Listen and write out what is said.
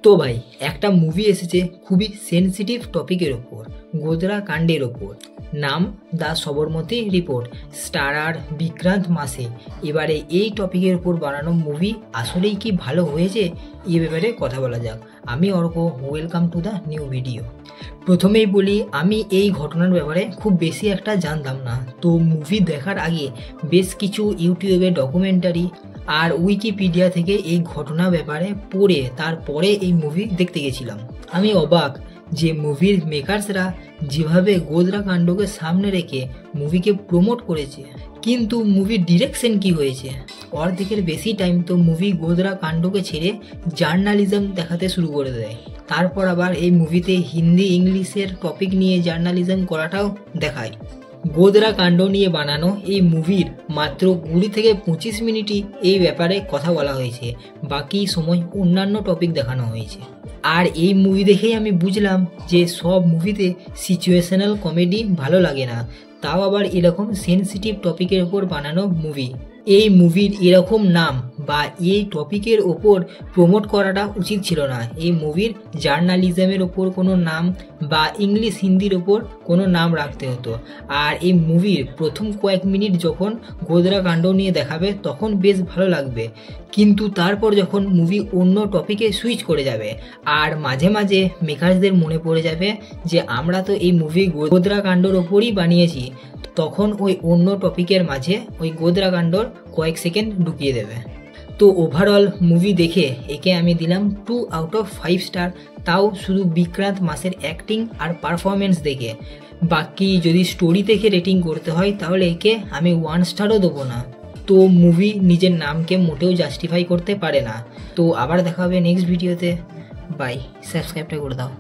তো ভাই একটা মুভি এসেছে খুবই সেনসিটিভ টপিকের ওপর, গোধরা কাণ্ডের ওপর। নাম the Sabarmati report, starrer Vikrant মাসে। এবারে এই টপিকের ওপর বানানো মুভি আসলেই কি ভালো হয়েছে এ ব্যাপারে কথা বলা যাক। আমি Arka, welcome to the new video. প্রথমেই বলি, আমি এই ঘটনার ব্যাপারে খুব বেশি একটা জানতাম না। তো মুভি দেখার আগে বেশ কিছু ইউটিউবে ডকুমেন্টারি আর উইকিপিডিয়া থেকে এই ঘটনা ব্যাপারে পড়ে তারপরে এই মুভি দেখতে গেছিলাম। আমি অবাক যে মুভির মেকার্সরা যেভাবে গোধরা কাণ্ডকে সামনে রেখে মুভিকে প্রমোট করেছে, কিন্তু মুভির ডিরেকশন কি হয়েছে। অর্ধেকের বেশি টাইম তো মুভি গোধরা কাণ্ডকে ছেড়ে জার্নালিজম দেখাতে শুরু করে দেয়। তারপর আবার এই মুভিতে হিন্দি ইংলিশের টপিক নিয়ে জার্নালিজম করাটাও দেখায়। গোধরা কাণ্ড নিয়ে বানানো এই মুভির মাত্র 20 থেকে 25 মিনিটই এই ব্যাপারে কথা বলা হয়েছে, বাকি সময় অন্যান্য টপিক দেখানো হয়েছে। আর এই মুভি দেখেই আমি বুঝলাম যে সব মুভিতে সিচুয়েশনাল কমেডি ভালো লাগে না, তাও আবার এরকম সেনসিটিভ টপিকের ওপর বানানো মুভি। এই মুভির এরকম নাম বা এই টপিকের ওপর প্রমোট করাটা উচিত ছিল না। এই মুভির জার্নালিজমের ওপর কোনো নাম বা ইংলিশ হিন্দির ওপর কোনো নাম রাখতে হতো। আর এই মুভির প্রথম কয়েক মিনিট যখন গোধরা কাণ্ড নিয়ে দেখাবে তখন বেশ ভালো লাগবে, কিন্তু তারপর যখন মুভি অন্য টপিকে সুইচ করে যাবে আর মাঝে মাঝে মেকার্সদের মনে পড়ে যাবে যে আমরা তো এই মুভি গোধরা কাণ্ডর ওপরই বানিয়েছি, তখন ওই অন্য টপিকের মাঝে ওই গোধরা কাণ্ডর কয়েক সেকেন্ড ঢুকিয়ে দেবে। তো ওভারঅল মুভি দেখে একে আমি দিলাম 2 আউট অফ 5 স্টার, তাও শুধু বিক্রান্ত মাসের অ্যাক্টিং আর পারফরমেন্স দেখে। বাকি যদি স্টোরি দেখে রেটিং করতে হয় তাহলে একে আমি 1 স্টারও দেবো না। তো মুভি নিজের নামকে মোটেও জাস্টিফাই করতে পারে না। তো আবার দেখা হবে নেক্সট ভিডিওতে। বাই, সাবস্ক্রাইবটা করে দাও।